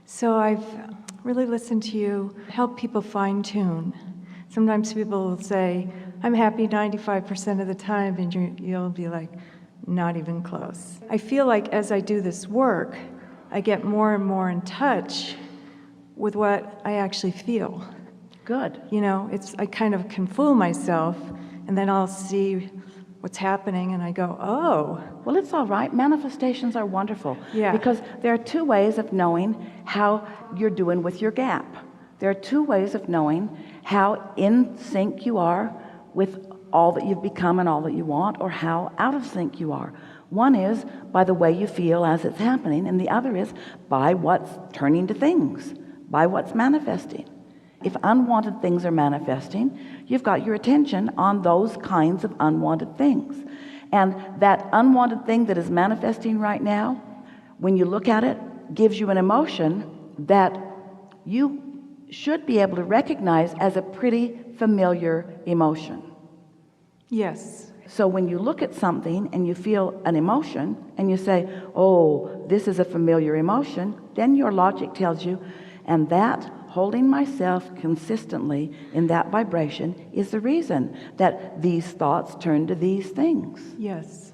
So I've really listened to you help people fine-tune. Sometimes people will say, I'm happy 95% of the time, and you'll be like, not even close. I feel like as I do this work, I get more and more in touch with what I actually feel. Good. You know, I kind of can fool myself, and then I'll see what's happening, and I go, oh. Well, it's all right. Manifestations are wonderful. Yeah. Because there are two ways of knowing how you're doing with your gap. There are two ways of knowing how in sync you are with all that you've become and all that you want, or how out of sync you are. One is by the way you feel as it's happening, and the other is by what's turning to things, by what's manifesting. If unwanted things are manifesting, you've got your attention on those kinds of unwanted things. And that unwanted thing that is manifesting right now, when you look at it, gives you an emotion that you should be able to recognize as a pretty familiar emotion. Yes. So when you look at something and you feel an emotion and you say, oh, this is a familiar emotion, then your logic tells you, and that holding myself consistently in that vibration is the reason that these thoughts turn to these things. Yes.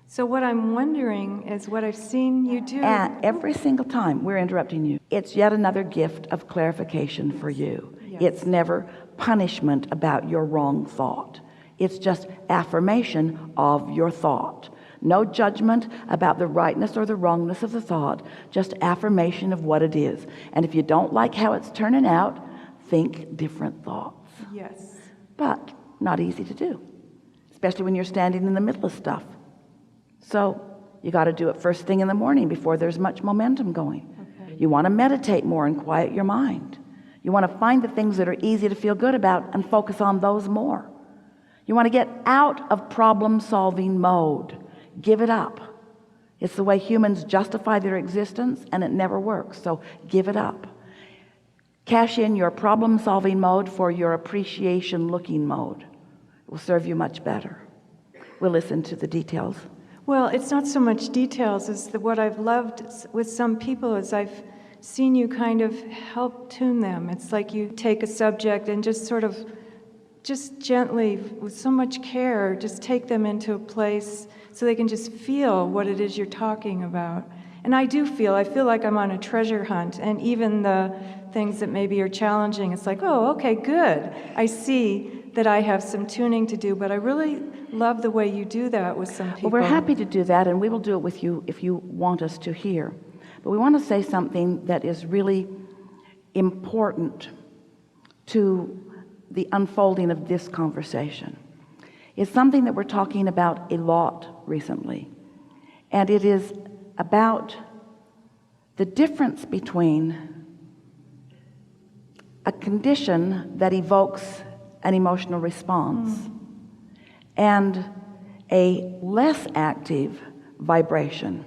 So what I'm wondering is what I've seen you do. And every single time we're interrupting you, it's yet another gift of clarification for you. Yes. It's never punishment about your wrong thought. It's just affirmation of your thought. No judgment about the rightness or the wrongness of the thought, just affirmation of what it is. And if you don't like how it's turning out, think different thoughts. Yes. But not easy to do, especially when you're standing in the middle of stuff. So you got to do it first thing in the morning before there's much momentum going. Okay. You want to meditate more and quiet your mind. You want to find the things that are easy to feel good about and focus on those more. You want to get out of problem-solving mode. Give it up. It's the way humans justify their existence, and it never works. So give it up. Cash in your problem-solving mode for your appreciation-looking mode. It will serve you much better. We'll listen to the details. Well, it's not so much details as what I've loved with some people is I've seen you kind of help tune them. It's like you take a subject and just sort of just gently, with so much care, just take them into a place so they can just feel what it is you're talking about. And I feel like I'm on a treasure hunt, and even the things that maybe are challenging, it's like, oh, okay, good. I see that I have some tuning to do, but I really love the way you do that with some people. Well, we're happy to do that, and we will do it with you if you want us to hear. But we want to say something that is really important to the unfolding of this conversation. It's something that we're talking about a lot recently, and it is about the difference between a condition that evokes an emotional response and a less active vibration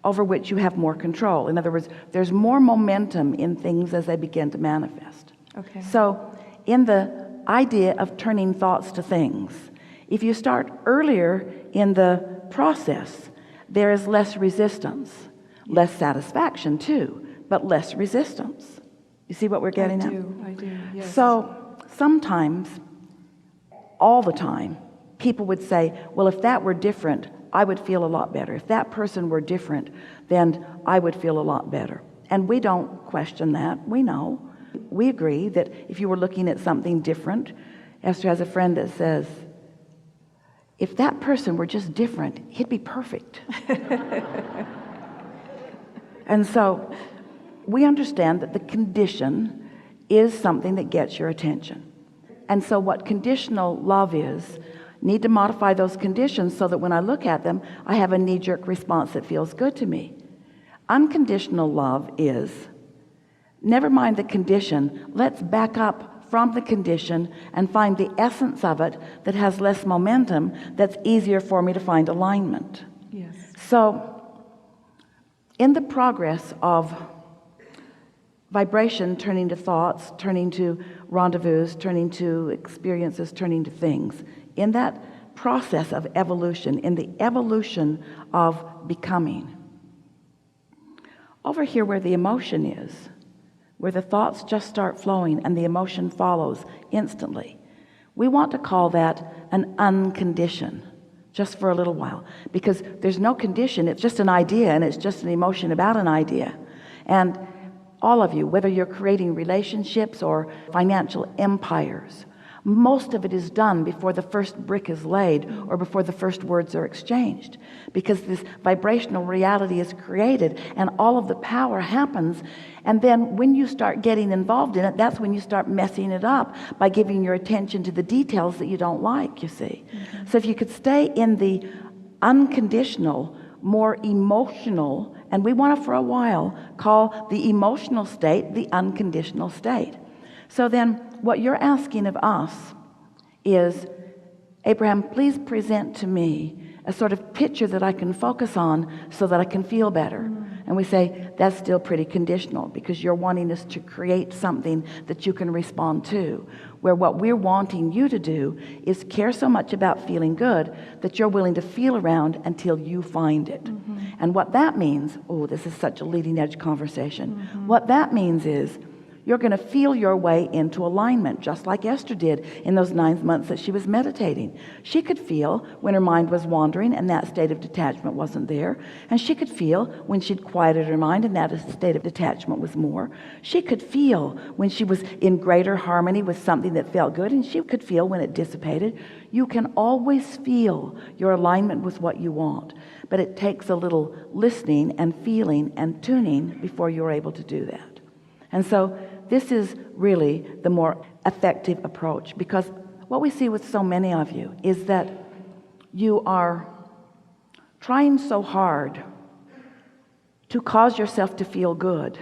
over which you have more control. In other words, there's more momentum in things as they begin to manifest. Okay. So in the idea of turning thoughts to things, if you start earlier in the process, there is less resistance, less satisfaction too, but less resistance. You see what we're getting at? I do, yes. So sometimes, all the time, people would say, well, if that were different, I would feel a lot better. If that person were different, then I would feel a lot better. And we don't question that. We know. We agree that if you were looking at something different, Esther has a friend that says, if that person were just different, he'd be perfect. And so we understand that the condition is something that gets your attention. And so what conditional love is, need to modify those conditions so that when I look at them, I have a knee-jerk response that feels good to me. Unconditional love is, never mind the condition, let's back up from the condition and find the essence of it that has less momentum, that's easier for me to find alignment. Yes. So in the progress of vibration turning to thoughts, turning to rendezvous, turning to experiences, turning to things, in that process of evolution, in the evolution of becoming, over here where the emotion is, where the thoughts just start flowing and the emotion follows instantly. We want to call that an unconditioned, just for a little while, because there's no condition. It's just an idea, and it's just an emotion about an idea. And all of you, whether you're creating relationships or financial empires, most of it is done before the first brick is laid or before the first words are exchanged, because this vibrational reality is created and all of the power happens. And then when you start getting involved in it, that's when you start messing it up by giving your attention to the details that you don't like, you see. So if you could stay in the unconditional, more emotional, and we want to for a while call the emotional state the unconditional state. So then what you're asking of us is, Abraham, please present to me a sort of picture that I can focus on so that I can feel better. And we say, that's still pretty conditional, because you're wanting us to create something that you can respond to, where what we're wanting you to do is care so much about feeling good that you're willing to feel around until you find it. And what that means, oh, this is such a leading edge conversation. What that means is, you're going to feel your way into alignment, just like Esther did in those 9 months that she was meditating. She could feel when her mind was wandering and that state of detachment wasn't there. And she could feel when she'd quieted her mind and that state of detachment was more. She could feel when she was in greater harmony with something that felt good, and she could feel when it dissipated. You can always feel your alignment with what you want, but it takes a little listening and feeling and tuning before you're able to do that. And so this is really the more effective approach, because what we see with so many of you is that you are trying so hard to cause yourself to feel good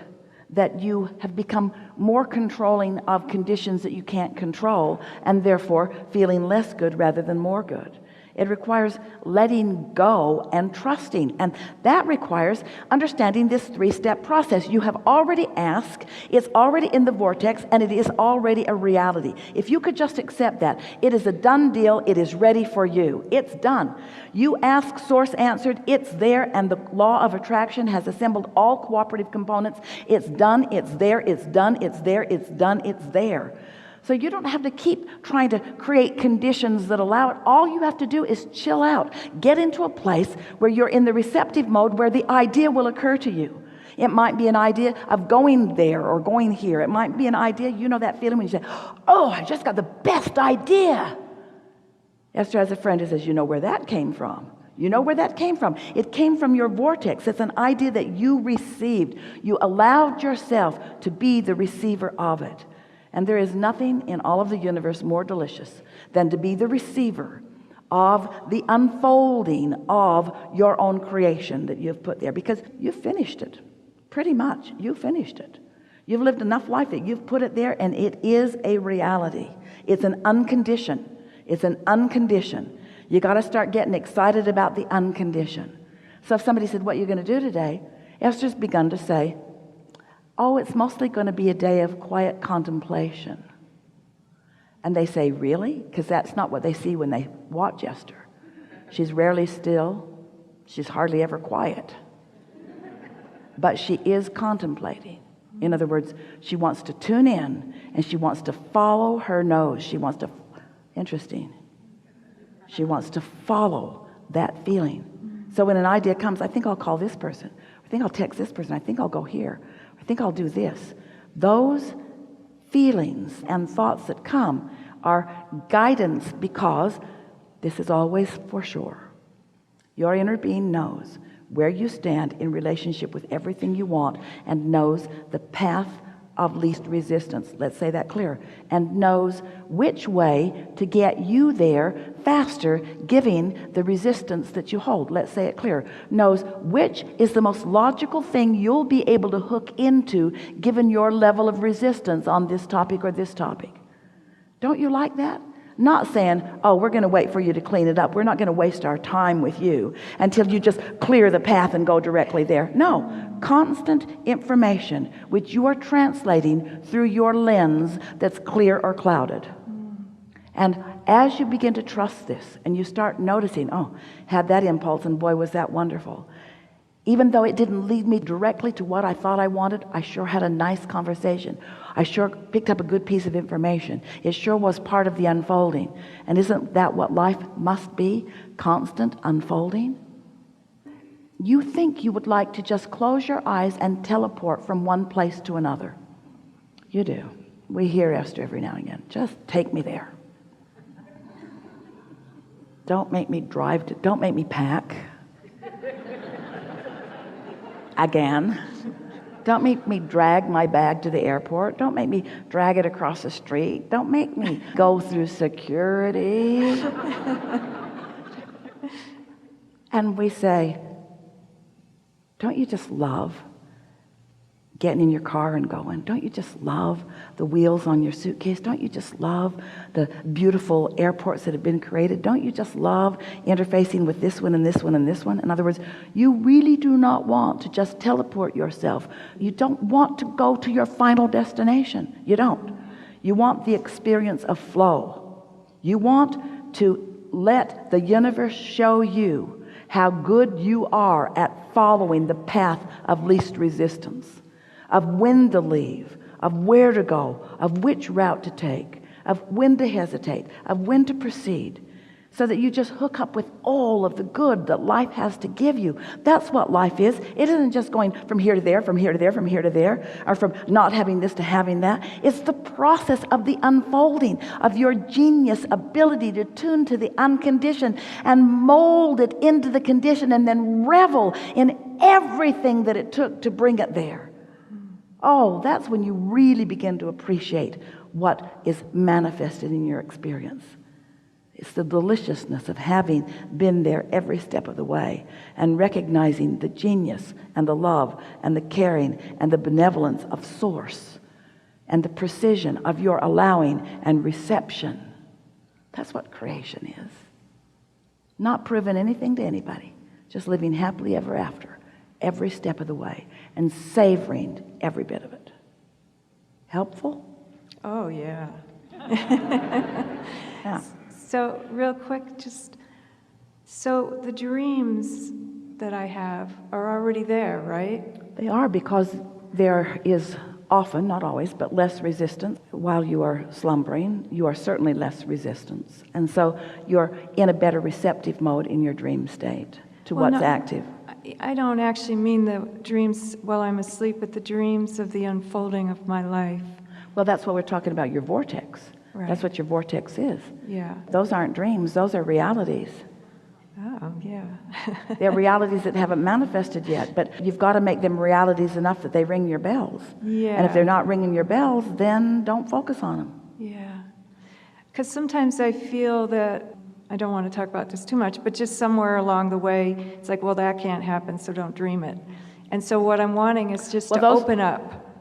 that you have become more controlling of conditions that you can't control, and therefore feeling less good rather than more good. It requires letting go and trusting, and that requires understanding this 3-step process. You have already asked, it's already in the vortex, and it is already a reality. If you could just accept that, it is a done deal. It is ready for you. It's done. You asked, source answered, it's there, and the law of attraction has assembled all cooperative components. It's done, it's there, it's done, it's there, it's done, it's there. So you don't have to keep trying to create conditions that allow it. All you have to do is chill out. Get into a place where you're in the receptive mode, where the idea will occur to you. It might be an idea of going there or going here. It might be an idea, you know that feeling when you say, oh, I just got the best idea. Esther has a friend who says, you know where that came from. You know where that came from. It came from your vortex. It's an idea that you received. You allowed yourself to be the receiver of it. And there is nothing in all of the universe more delicious than to be the receiver of the unfolding of your own creation that you've put there, because you've finished it. Pretty much, you finished it. You've lived enough life that you've put it there, and it is a reality. It's an unconditioned. It's an unconditioned. You got to start getting excited about the unconditioned. So if somebody said, what are you going to do today? Esther's begun to say, oh, it's mostly going to be a day of quiet contemplation. And they say, really? Because that's not what they see when they watch Esther. She's rarely still. She's hardly ever quiet. But she is contemplating. In other words, she wants to tune in and she wants to follow her nose. She wants to, interesting. She wants to follow that feeling. So when an idea comes, I think I'll call this person. I think I'll text this person. I think I'll go here. I think I'll do this. Those feelings and thoughts that come are guidance, because this is always for sure. Your inner being knows where you stand in relationship with everything you want, and knows the path of least resistance. Let's say that clear. And knows which way to get you there faster, giving the resistance that you hold. Let's say it clear. Knows which is the most logical thing you'll be able to hook into given your level of resistance on this topic or this topic. Don't you like that? Not saying, oh, we're going to wait for you to clean it up. We're not going to waste our time with you until you just clear the path and go directly there. No, constant information which you are translating through your lens that's clear or clouded. And as you begin to trust this and you start noticing, oh, had that impulse and boy, was that wonderful. Even though it didn't lead me directly to what I thought I wanted, I sure had a nice conversation. I sure picked up a good piece of information. It sure was part of the unfolding. And isn't that what life must be? Constant unfolding? You think you would like to just close your eyes and teleport from one place to another. You do. We hear Esther every now and again. Just take me there. Don't make me don't make me pack. Again. Don't make me drag my bag to the airport. Don't make me drag it across the street. Don't make me go through security. And we say, don't you just love getting in your car and going? Don't you just love the wheels on your suitcase? Don't you just love the beautiful airports that have been created? Don't you just love interfacing with this one and this one and this one? In other words, you really do not want to just teleport yourself. You don't want to go to your final destination. You don't. You want the experience of flow. You want to let the universe show you how good you are at following the path of least resistance, of when to leave, of where to go, of which route to take, of when to hesitate, of when to proceed, so that you just hook up with all of the good that life has to give you. That's what life is. It isn't just going from here to there, from here to there, from here to there, or from not having this to having that. It's the process of the unfolding of your genius ability to tune to the unconditioned and mold it into the conditioned and then revel in everything that it took to bring it there. Oh, that's when you really begin to appreciate what is manifested in your experience. It's the deliciousness of having been there every step of the way and recognizing the genius and the love and the caring and the benevolence of Source and the precision of your allowing and reception. That's what creation is. Not proving anything to anybody, just living happily ever after, every step of the way, and savoring every bit of it. Helpful? Oh, yeah. Yeah. So real quick, so the dreams that I have are already there, right? They are, because there is often, not always, but less resistance. While you are slumbering, you are certainly less resistance. And so you're in a better receptive mode in your dream state to what's active. I don't actually mean the dreams while I'm asleep, but the dreams of the unfolding of my life. Well, that's what we're talking about, your vortex. Right. That's what your vortex is. Yeah. Those aren't dreams, those are realities. Oh, yeah. They're realities that haven't manifested yet, but you've got to make them realities enough that they ring your bells. Yeah. And if they're not ringing your bells, then don't focus on them. Yeah. Because sometimes I feel that, I don't want to talk about this too much, but just somewhere along the way, it's like, well, that can't happen, so don't dream it. And so what I'm wanting is just to open up.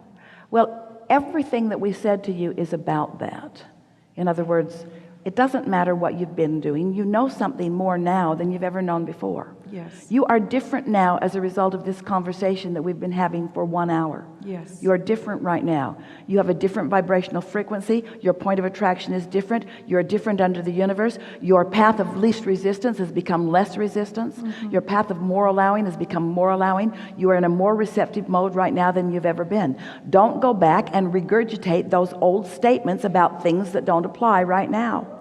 Well, everything that we said to you is about that. In other words, it doesn't matter what you've been doing. You know something more now than you've ever known before. Yes. You are different now as a result of this conversation that we've been having for 1 hour. Yes. You are different right now. You have a different vibrational frequency. Your point of attraction is different. You're different under the universe. Your path of least resistance has become less resistance. Mm-hmm. Your path of more allowing has become more allowing. You are in a more receptive mode right now than you've ever been. Don't go back and regurgitate those old statements about things that don't apply right now.